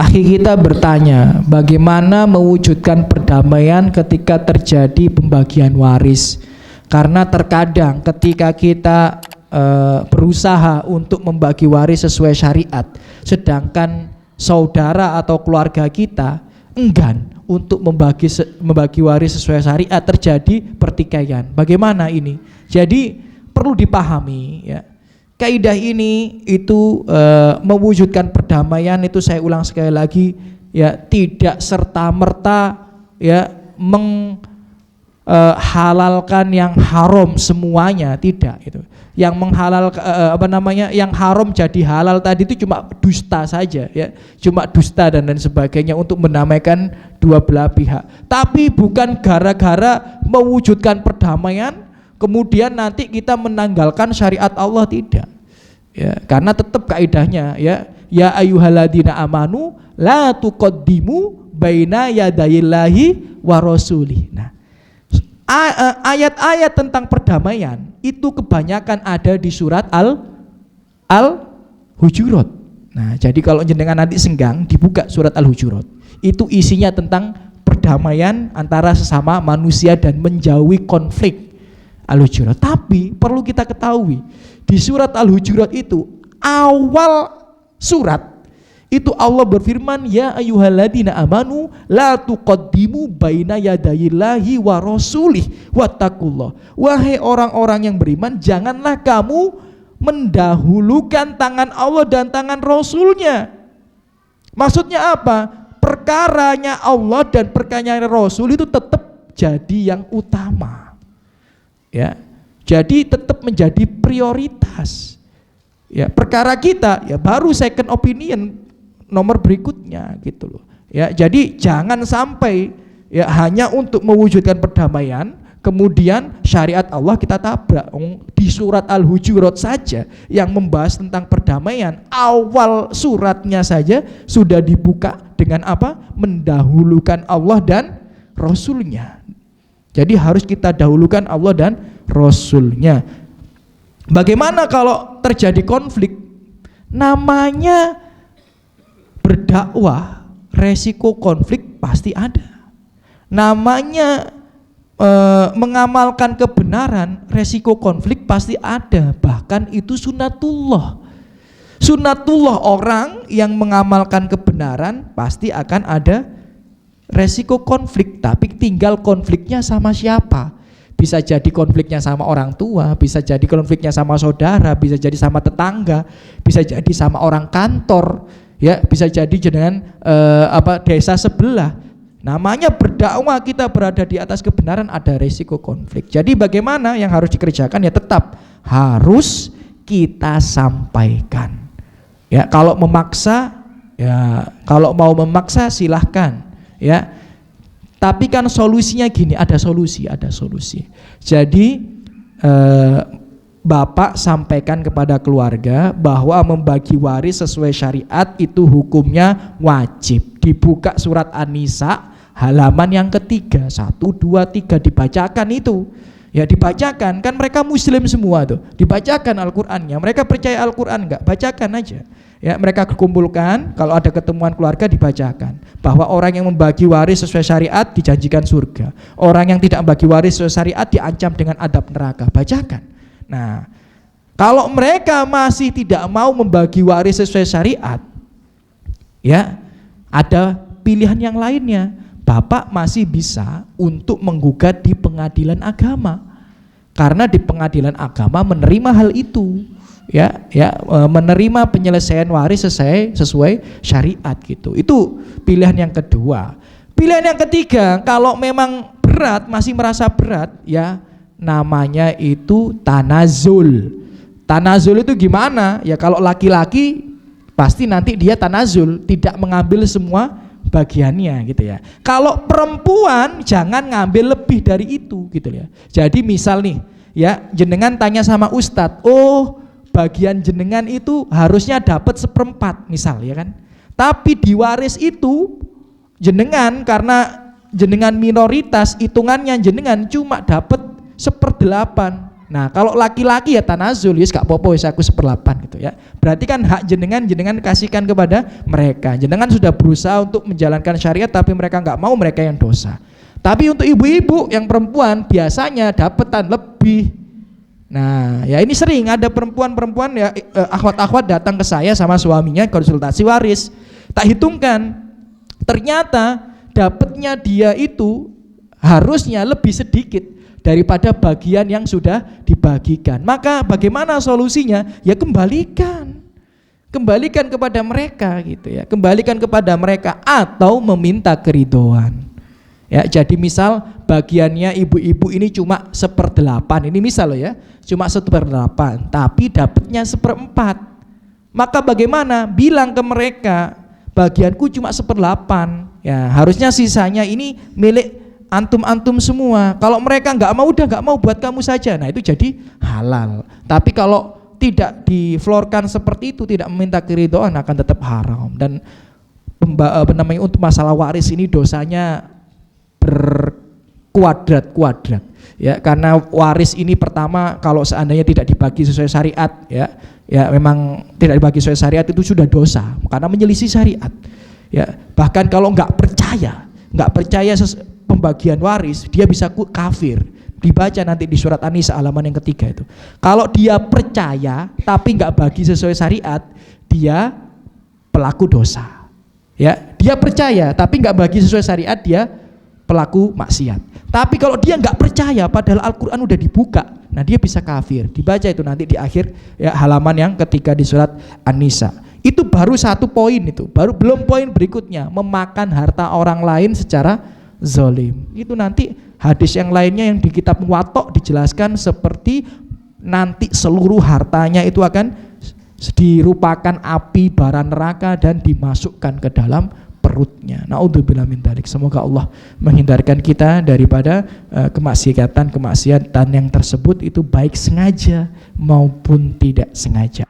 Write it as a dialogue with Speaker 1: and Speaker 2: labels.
Speaker 1: Akhi kita bertanya, bagaimana mewujudkan perdamaian ketika terjadi pembagian waris? Karena terkadang ketika kita berusaha untuk membagi waris sesuai syariat, sedangkan saudara atau keluarga kita enggan untuk membagi waris sesuai syariat, terjadi pertikaian. Bagaimana ini? Jadi perlu dipahami ya. Kaidah ini itu mewujudkan perdamaian itu, saya ulang sekali lagi ya, tidak serta merta ya menghalalkan yang haram semuanya, tidak itu. Yang menghalalkan yang haram jadi halal tadi itu cuma dusta saja ya, cuma dusta dan lain sebagainya untuk mendamaikan dua belah pihak. Tapi bukan gara-gara mewujudkan perdamaian kemudian nanti kita menanggalkan syariat Allah, tidak. Ya, karena tetap kaidahnya ya ayyuhalladzina amanu la tuqaddimu baina yadayillahi wa rasulih. Nah, ayat-ayat tentang perdamaian itu kebanyakan ada di surat Al-Hujurat. Nah, jadi kalau jenengan nanti senggang dibuka surat Al-Hujurat. Itu isinya tentang perdamaian antara sesama manusia dan menjauhi konflik. Al-Hujurat. Tapi perlu kita ketahui, di surat Al-Hujurat itu awal surat itu Allah berfirman, ya ayyuhalladzina amanu la tuqaddimu baina yadayillahi wa rasulih wattaqullah. Wahai orang-orang yang beriman, janganlah kamu mendahulukan tangan Allah dan tangan Rasulnya. Maksudnya apa? Perkaranya Allah dan perkaranya Rasul itu tetap jadi yang utama ya. Jadi tetap menjadi prioritas ya. Perkara kita ya baru second opinion, nomor berikutnya gitu loh ya. Jadi jangan sampai ya hanya untuk mewujudkan perdamaian kemudian syariat Allah kita tabrak. Di surat Al-Hujurat saja yang membahas tentang perdamaian, awal suratnya saja sudah dibuka dengan apa? Mendahulukan Allah dan Rasulnya. Jadi harus kita dahulukan Allah dan Rasulnya. Bagaimana kalau terjadi konflik? Namanya berdakwah, resiko konflik pasti ada. Namanya mengamalkan kebenaran, resiko konflik pasti ada. Bahkan itu sunnatullah. Sunnatullah, orang yang mengamalkan kebenaran pasti akan ada resiko konflik. Tapi tinggal konfliknya sama siapa. Bisa jadi konfliknya sama orang tua, bisa jadi konfliknya sama saudara, bisa jadi sama tetangga, bisa jadi sama orang kantor, ya, bisa jadi dengan desa sebelah. Namanya berdakwah, kita berada di atas kebenaran, ada resiko konflik. Jadi bagaimana yang harus dikerjakan? Ya tetap harus kita sampaikan. Ya, kalau memaksa, ya kalau mau memaksa silahkan, ya. Tapi kan solusinya gini, ada solusi. Jadi Bapak sampaikan kepada keluarga bahwa membagi waris sesuai syariat itu hukumnya wajib. Dibuka surat An-Nisa halaman yang ketiga, 1, 2, 3 dibacakan itu. Ya dibacakan, kan mereka muslim semua tuh. Dibacakan Al-Qur'annya. Mereka percaya Al-Qur'an enggak? Bacakan aja. Ya, mereka kumpulkan, kalau ada ketemuan keluarga dibacakan bahwa orang yang membagi waris sesuai syariat dijanjikan surga. Orang yang tidak membagi waris sesuai syariat diancam dengan adab neraka. Bacakan. Nah, kalau mereka masih tidak mau membagi waris sesuai syariat, ya ada pilihan yang lainnya. Bapak masih bisa untuk menggugat di pengadilan agama, karena di pengadilan agama menerima hal itu. Menerima penyelesaian waris sesuai syariat gitu. Itu pilihan yang kedua. Pilihan yang ketiga, kalau memang berat, masih merasa berat, ya namanya itu tanazul. Tanazul itu gimana? Ya kalau laki-laki pasti nanti dia tanazul, tidak mengambil semua bagiannya gitu ya. Kalau perempuan jangan ngambil lebih dari itu gitu ya. Jadi misal nih, ya jenengan tanya sama ustadz, oh bagian jenengan itu harusnya dapat 1/4 misal ya kan. Tapi di waris itu jenengan, karena jenengan minoritas, hitungannya jenengan cuma dapat 1/8. Nah, kalau laki-laki ya tanazul, ya gak apa-apa wis aku 1/8 gitu ya. Berarti kan hak jenengan kasihkan kepada mereka. Jenengan sudah berusaha untuk menjalankan syariat tapi mereka nggak mau, mereka yang dosa. Tapi untuk ibu-ibu yang perempuan biasanya dapetan lebih. Nah, ya ini sering ada perempuan-perempuan ya, akhwat-akhwat datang ke saya sama suaminya konsultasi waris. Tak hitungkan, ternyata dapatnya dia itu harusnya lebih sedikit daripada bagian yang sudah dibagikan. Maka bagaimana solusinya? Ya kembalikan kepada mereka gitu ya, kembalikan kepada mereka atau meminta keridhaan. Ya, jadi misal bagiannya ibu-ibu ini cuma 1/8, ini misal loh ya, cuma 1/8, tapi dapatnya 1/4. Maka bagaimana? Bilang ke mereka, bagianku cuma 1/8, ya harusnya sisanya ini milik antum-antum semua. Kalau mereka nggak mau, udah nggak mau, buat kamu saja. Nah itu jadi halal. Tapi kalau tidak diflorkan seperti itu, tidak meminta keridhaan, akan tetap haram. Dan untuk masalah waris ini dosanya berkuadrat-kuadrat ya, karena waris ini pertama kalau seandainya tidak dibagi sesuai syariat ya memang tidak dibagi sesuai syariat itu sudah dosa karena menyelisih syariat ya. Bahkan kalau nggak percaya pembagian waris, dia bisa kafir. Dibaca nanti di surat An-Nisa halaman yang ketiga itu. Kalau dia percaya tapi nggak bagi sesuai syariat, dia pelaku dosa. Ya, dia percaya tapi nggak bagi sesuai syariat, dia pelaku maksiat. Tapi kalau dia nggak percaya padahal Al-Quran udah dibuka, nah dia bisa kafir. Dibaca itu nanti di akhir ya, halaman yang ketiga di surat An-Nisa. Itu baru satu poin itu, belum poin berikutnya, memakan harta orang lain secara zalim. Itu nanti hadis yang lainnya yang di kitab Muwatta dijelaskan seperti nanti seluruh hartanya itu akan dirupakan api bara neraka dan dimasukkan ke dalam perutnya. Naudzubillah min dzalik. Semoga Allah menghindarkan kita daripada kemaksiatan yang tersebut, itu baik sengaja maupun tidak sengaja.